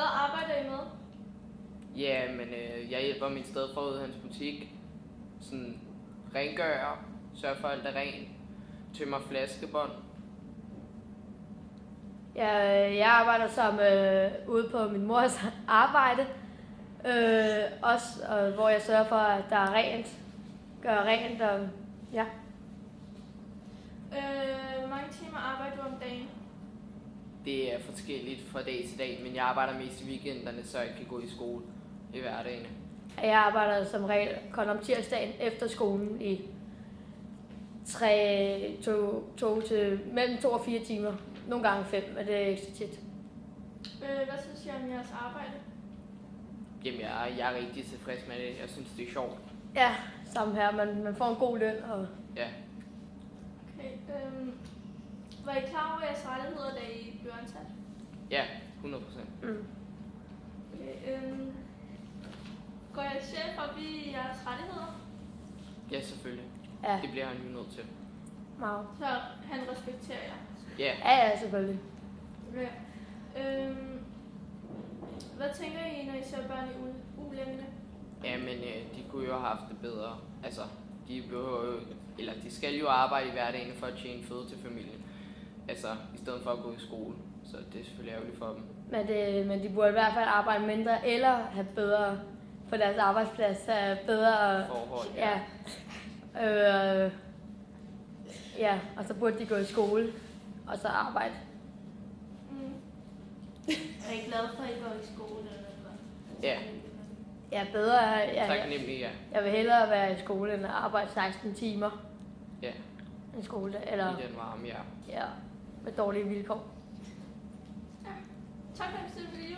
Hvad arbejder I med? Ja, men jeg hjælper min stedforud i hans butik. Sådan rengøre, sørge for alt er rent, tømmer flaskebånd. Jeg arbejder som ude på min mors arbejde, også hvor jeg sørger for, at der er rent, gør rent og ja. Hvor mange timer arbejder du om dagen? Det er forskelligt fra dag til dag, men jeg arbejder mest i weekenderne, så jeg kan gå i skole i hverdagen. Jeg arbejder som regel kun om tirsdagen efter skolen i 2 til mellem 2 og 4 timer. Nogle gange 5, men det er ikke så tit. Hvad synes I om jeres arbejde? Jamen, jeg er rigtig tilfreds med det. Jeg synes, det er sjovt. Ja, samme her. Man får en god løn. Og Ja. Okay, var I klar over jeres rettigheder, da I blev ansat? Ja, 100%. Okay, går jeres chef op i jeres rettigheder? Ja, selvfølgelig. ja, Det bliver han jo nødt til. meget. Så han respekterer jer? Ja, Ja, selvfølgelig. Okay. Hvad tænker I, når I ser børn i ulængde? ja, men de kunne jo have haft det bedre. Altså, de skal jo arbejde i hverdagen for at tjene føde til familien. Altså, i stedet for at gå i skole. Så det er selvfølgelig ærgerligt for dem. Men de burde i hvert fald arbejde mindre, eller have bedre på deres arbejdsplads, have bedre Forhold, ja. Ja, og så burde de gå i skole, og så arbejde. Er I glade for, at I går i skole eller hvad? Ja, Ja, bedre. taknemmelig, ja. Jeg vil hellere være i skole, end at arbejde 16 timer Ja, en skoledag, eller i den varme, ja. ja, med dårlige vilkår. Tak for at I